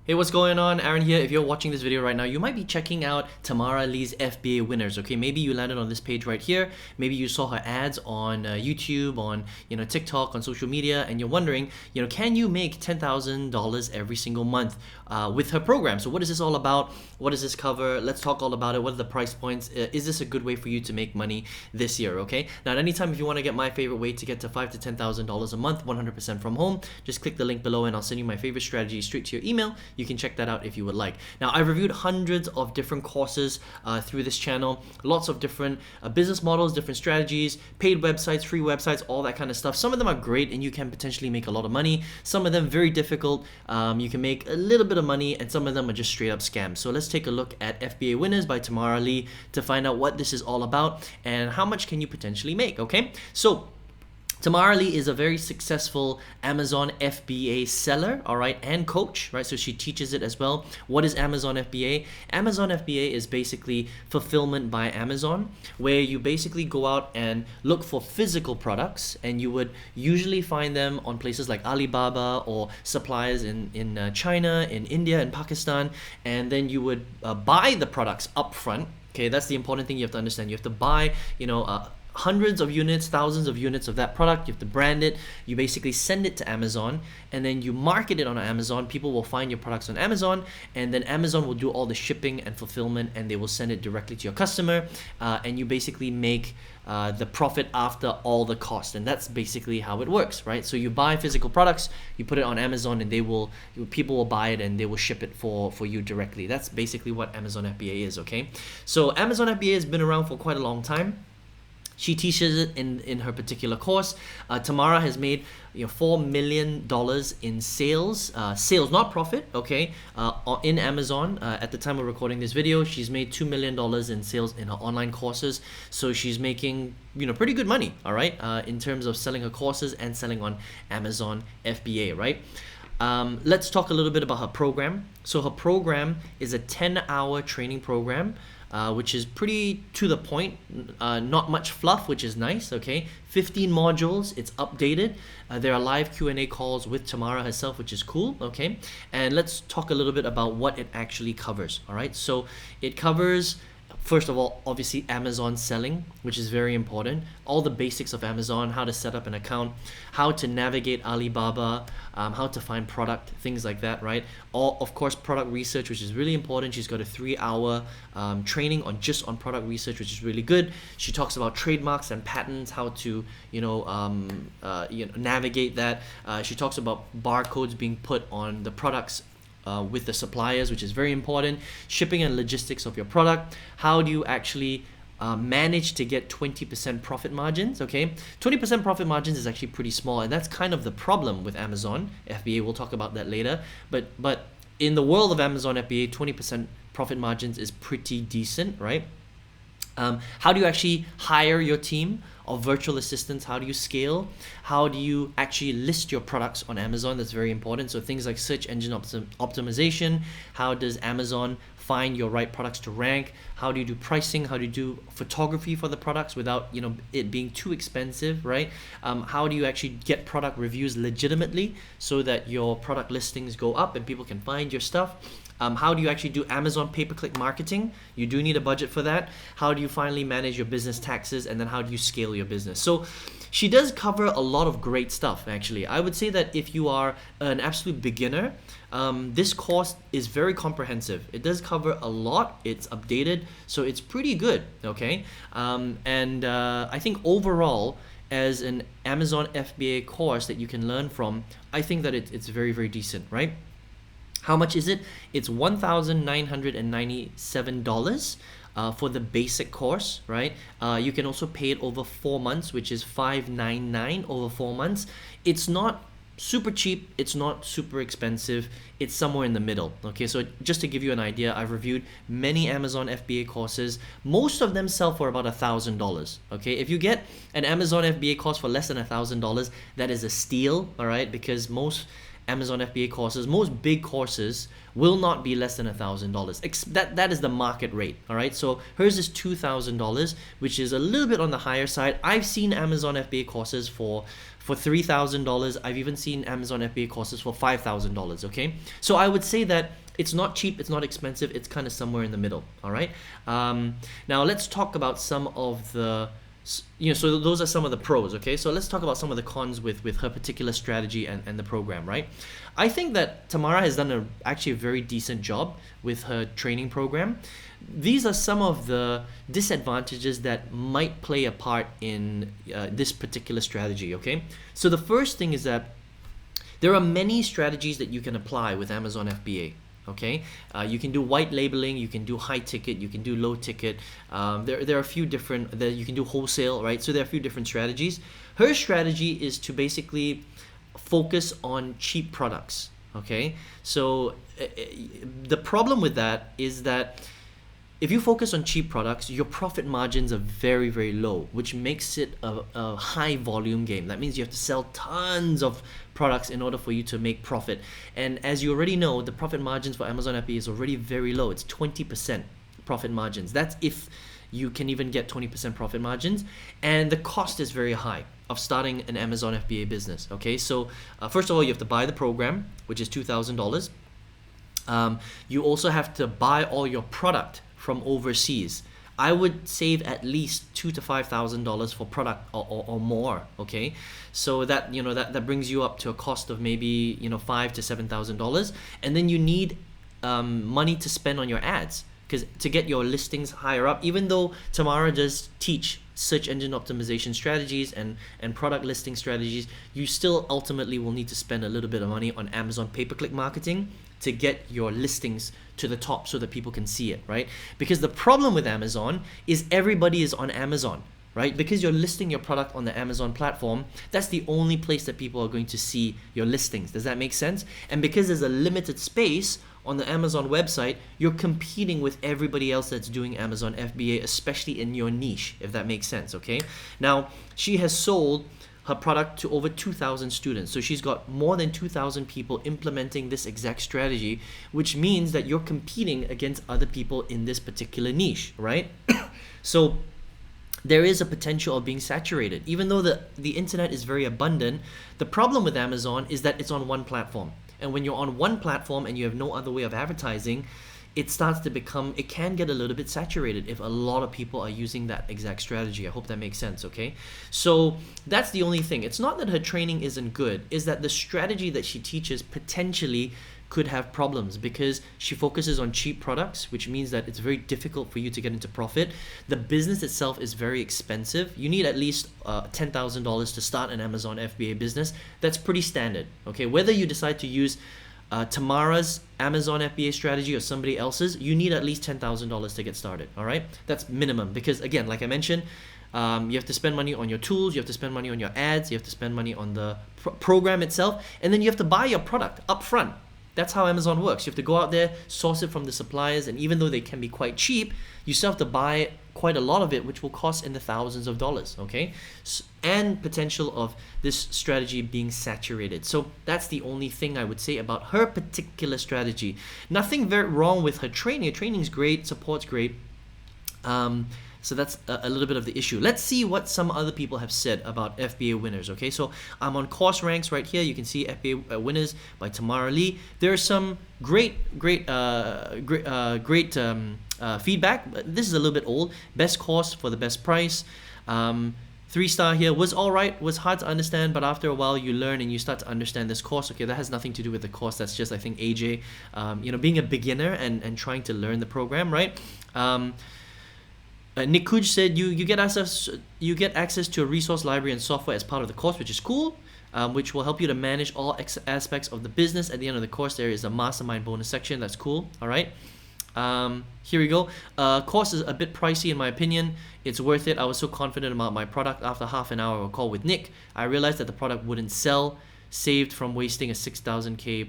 Hey, what's going on? Aaron here. If you're watching this video right now, you might be checking out Tamara Lee's FBA winners. Okay, maybe you landed on this page right here. Maybe you saw her ads on YouTube, on TikTok, on social media, and you're wondering, can you make $10,000 every single month with her program? So what is this all about? What does this cover? Let's talk all about it. What are the price points? Is this a good way for you to make money this year? Okay. Now, at any time, if you want to get my favorite way to get to $5,000 to $10,000 a month, 100% from home, just click the link below, and I'll send you my favorite strategy straight to your email. You can check that out if you would like. Now, I've reviewed hundreds of different courses through this channel, lots of different business models, different strategies, paid websites, free websites, all that kind of stuff. Some of them are great and you can potentially make a lot of money. Some of them very difficult. You can make a little bit of money, and some of them are just straight up scams. So let's take a look at FBA Winners by Tamara Lee to find out what this is all about and how much can you potentially make, okay? So Tamara Lee is a very successful Amazon FBA seller, all right, and coach, right? So she teaches it as well. What is Amazon FBA? Amazon FBA is basically fulfillment by Amazon, where you basically go out and look for physical products, and you would usually find them on places like Alibaba or suppliers in China, in India, in Pakistan, and then you would buy the products upfront. Okay, that's the important thing you have to understand. You have to buy, hundreds of units, thousands of units of that product. You have to brand it. You basically send it to Amazon, and then you market it on Amazon. People will find your products on Amazon, and then Amazon will do all the shipping and fulfillment, and they will send it directly to your customer, and you basically make the profit after all the cost. And that's basically how it works, right? So you buy physical products, you put it on Amazon, and people will buy it and they will ship it for you directly. That's basically what Amazon FBA is, okay? So Amazon FBA has been around for quite a long time. She teaches it in her particular course. Tamara has made $4 million in sales, not profit, okay, in Amazon. At the time of recording this video, she's made $2 million in sales in her online courses. So she's making pretty good money, all right, in terms of selling her courses and selling on Amazon FBA, right? Let's talk a little bit about her program. So her program is a 10-hour training program, which is pretty to the point, not much fluff, which is nice, okay? 15 modules, it's updated. There are live Q&A calls with Tamara herself, which is cool, okay? And let's talk a little bit about what it actually covers, all right? So it covers, first of all, obviously Amazon selling, which is very important. All the basics of Amazon, how to set up an account, how to navigate Alibaba, how to find product, things like that, right? All, of course, product research, which is really important. She's got a 3-hour training on product research, which is really good. She talks about trademarks and patents, how to navigate that. She talks about barcodes being put on the products with the suppliers, which is very important. Shipping and logistics of your product. How do you actually manage to get 20% profit margins, okay? 20% profit margins is actually pretty small, and that's kind of the problem with Amazon FBA. We'll talk about that later. But in the world of Amazon FBA, 20% profit margins is pretty decent, right? How do you actually hire your team of virtual assistants? How do you scale? How do you actually list your products on Amazon? That's very important. So things like search engine optimization. How does Amazon find your right products to rank? How do you do pricing? How do you do photography for the products without it being too expensive, right? How do you actually get product reviews legitimately so that your product listings go up and people can find your stuff? How do you actually do Amazon pay-per-click marketing? You do need a budget for that. How do you finally manage your business taxes? And then how do you scale your business? So she does cover a lot of great stuff, actually. I would say that if you are an absolute beginner, this course is very comprehensive. It does cover a lot. It's updated, so it's pretty good, okay? I think overall, as an Amazon FBA course that you can learn from, I think that it's very, very decent, right? How much is it? It's $1,997 for the basic course, right? You can also pay it over 4 months, which is $599 over 4 months. It's not super cheap, it's not super expensive, it's somewhere in the middle, okay? So just to give you an idea, I've reviewed many Amazon FBA courses. Most of them sell for about $1,000, okay? If you get an Amazon FBA course for less than $1,000, that is a steal, all right? Because most Amazon FBA courses, most big courses will not be less than $1,000. That is the market rate, all right? So hers is $2,000, which is a little bit on the higher side. I've seen Amazon FBA courses for for $3,000. I've even seen Amazon FBA courses for $5,000, okay? So I would say that it's not cheap, it's not expensive, it's kind of somewhere in the middle, all right? Now let's talk about some of the, so those are some of the pros, okay? So let's talk about some of the cons with her particular strategy and the program, right? I think that Tamara has done actually a very decent job with her training program. These are some of the disadvantages that might play a part in this particular strategy, okay? So the first thing is that there are many strategies that you can apply with Amazon FBA. Okay, you can do white labeling, you can do high ticket, you can do low ticket. There are a few different, you can do wholesale, right? So there are a few different strategies. Her strategy is to basically focus on cheap products. Okay, so the problem with that is that if you focus on cheap products, your profit margins are very, very low, which makes it a high volume game. That means you have to sell tons of products in order for you to make profit. And as you already know, the profit margins for Amazon FBA is already very low. It's 20% profit margins. That's if you can even get 20% profit margins. And the cost is very high of starting an Amazon FBA business. Okay, so first of all, you have to buy the program, which is $2,000. You also have to buy all your product from overseas. I would save at least $2,000 to $5,000 for product or more. Okay, so that that brings you up to a cost of maybe $5,000 to $7,000, and then you need money to spend on your ads, because to get your listings higher up, even though Tamara does teach search engine optimization strategies and product listing strategies, you still ultimately will need to spend a little bit of money on Amazon pay-per-click marketing to get your listings to the top so that people can see it, right? Because the problem with Amazon is everybody is on Amazon, right? Because you're listing your product on the Amazon platform, that's the only place that people are going to see your listings. Does that make sense? And because there's a limited space on the Amazon website, you're competing with everybody else that's doing Amazon FBA, especially in your niche, if that makes sense, okay? Now, she has sold her product to over 2,000 students. So she's got more than 2,000 people implementing this exact strategy, which means that you're competing against other people in this particular niche, right? So there is a potential of being saturated. Even though the internet is very abundant, the problem with Amazon is that it's on one platform. And when you're on one platform and you have no other way of advertising, it can get a little bit saturated if a lot of people are using that exact strategy. I hope that makes sense, okay? So that's the only thing. It's not that her training isn't good, is that the strategy that she teaches potentially could have problems because she focuses on cheap products, which means that it's very difficult for you to get into profit. The business itself is very expensive. You need at least $10,000 to start an Amazon FBA business. That's pretty standard, okay? Whether you decide to use Tamara's Amazon FBA strategy or somebody else's, you need at least $10,000 to get started, all right? That's minimum because, again, like I mentioned, you have to spend money on your tools, you have to spend money on your ads, you have to spend money on the program itself, and then you have to buy your product up front. That's how Amazon works. You have to go out there, source it from the suppliers, and even though they can be quite cheap, you still have to buy quite a lot of it, which will cost in the thousands of dollars, okay? And potential of this strategy being saturated. So that's the only thing I would say about her particular strategy. Nothing very wrong with her training. Her training is great, support's great. So that's a little bit of the issue. Let's see what some other people have said about FBA winners, okay? So I'm on course ranks right here. You can see FBA winners by Tamara Lee. There are some great feedback. This is a little bit old. Best course for the best price. 3-star here, was all right, was hard to understand, but after a while you learn and you start to understand this course. Okay, that has nothing to do with the course. That's just, I think, AJ, being a beginner and trying to learn the program, right? Nick Kuj said you get access to a resource library and software as part of the course, which is cool, which will help you to manage all aspects of the business. At the end of the course, there is a mastermind bonus section. That's cool. All right. Here we go. Course is a bit pricey in my opinion. It's worth it. I was so confident about my product. After half an hour of a call with Nick, I realized that the product wouldn't sell. Saved from wasting a 6,000K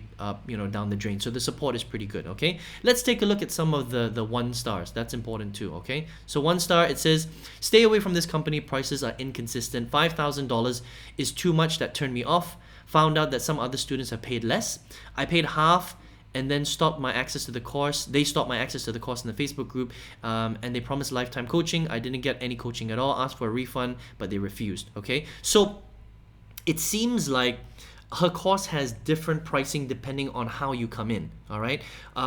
down the drain. So the support is pretty good, okay? Let's take a look at some of the 1-stars. That's important too, okay? So 1-star, it says, stay away from this company. Prices are inconsistent. $5,000 is too much. That turned me off. Found out that some other students have paid less. I paid half and then stopped my access to the course. They stopped my access to the course in the Facebook group, and they promised lifetime coaching. I didn't get any coaching at all. Asked for a refund, but they refused, okay? So it seems like her course has different pricing depending on how you come in. All right.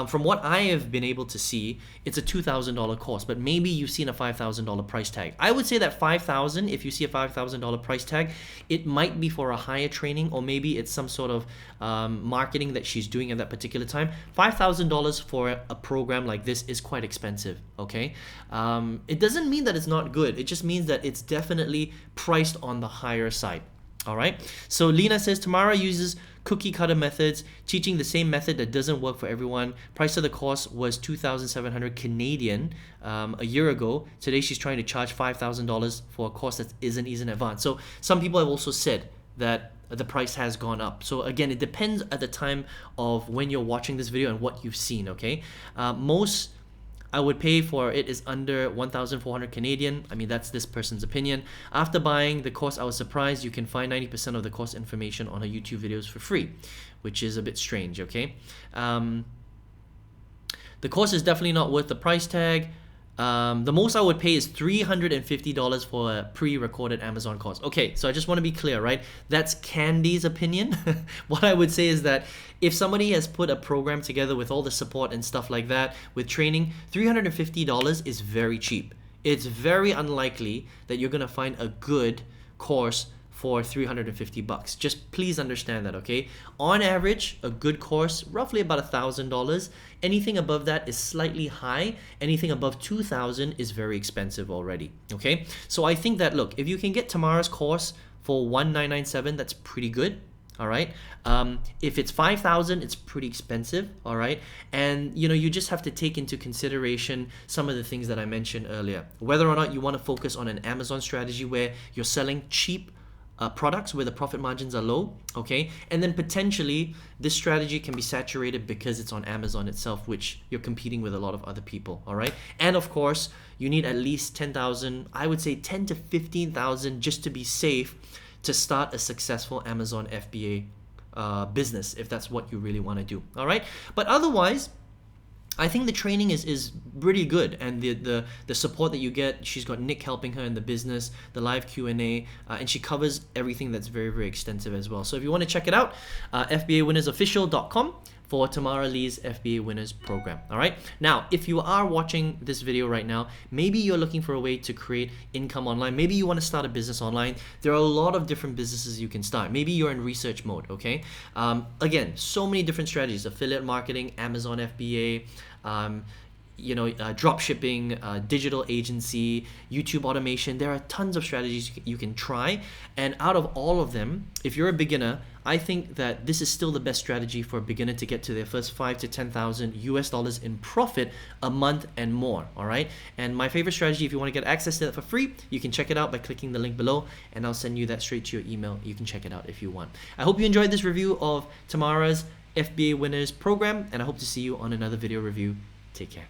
From what I have been able to see, it's a $2,000 course, but maybe you've seen a $5,000 price tag. I would say that $5,000, if you see a $5,000 price tag, it might be for a higher training, or maybe it's some sort of marketing that she's doing at that particular time. $5,000 for a program like this is quite expensive. Okay. It doesn't mean that it's not good. It just means that it's definitely priced on the higher side. All right. So Lena says Tamara uses cookie cutter methods, teaching the same method that doesn't work for everyone. Price of the course was 2,700 Canadian a year ago. Today she's trying to charge $5,000 for a course that isn't advanced. So some people have also said that the price has gone up. So again, it depends at the time of when you're watching this video and what you've seen. Okay. Most I would pay for it is under 1,400 Canadian. I mean, that's this person's opinion. After buying the course, I was surprised you can find 90% of the course information on her YouTube videos for free, which is a bit strange, okay? The course is definitely not worth the price tag. The most I would pay is $350 for a pre-recorded Amazon course. Okay, so I just want to be clear, right? That's Candy's opinion. What I would say is that if somebody has put a program together with all the support and stuff like that, with training, $350 is very cheap. It's very unlikely that you're going to find a good course for $350. Just please understand that, okay? On average, a good course, roughly about $1,000. Anything above that is slightly high. Anything above $2,000 is very expensive already, okay? So I think that, look, if you can get Tamara's course for $1,997, that's pretty good. All right. If it's $5,000, it's pretty expensive. All right. And you just have to take into consideration some of the things that I mentioned earlier. Whether or not you want to focus on an Amazon strategy where you're selling cheap products where the profit margins are low, okay? And then potentially this strategy can be saturated because it's on Amazon itself, which you're competing with a lot of other people, all right? And of course, you need at least 10,000, I would say 10 to 15,000 just to be safe to start a successful Amazon FBA business, if that's what you really want to do, all right? But otherwise, I think the training is really good, and the support that you get. She's got Nick helping her in the business, the live Q&A, and she covers everything that's very, very extensive as well. So if you want to check it out, FBAwinnersofficial.com for Tamara Lee's FBA Winners Program. All right. Now, if you are watching this video right now, maybe you're looking for a way to create income online. Maybe you want to start a business online. There are a lot of different businesses you can start. Maybe you're in research mode. Okay. Again, so many different strategies: affiliate marketing, Amazon FBA. Drop shipping, digital agency, YouTube automation. There are tons of strategies you can try, and out of all of them, if you're a beginner, I think that this is still the best strategy for a beginner to get to their first $5,000 to $10,000 in profit a month and more. All right. And my favorite strategy, if you want to get access to that for free, you can check it out by clicking the link below, and I'll send you that straight to your email. You can check it out if you want. I hope you enjoyed this review of Tamara's FBA Winners Program, and I hope to see you on another video review. Take care.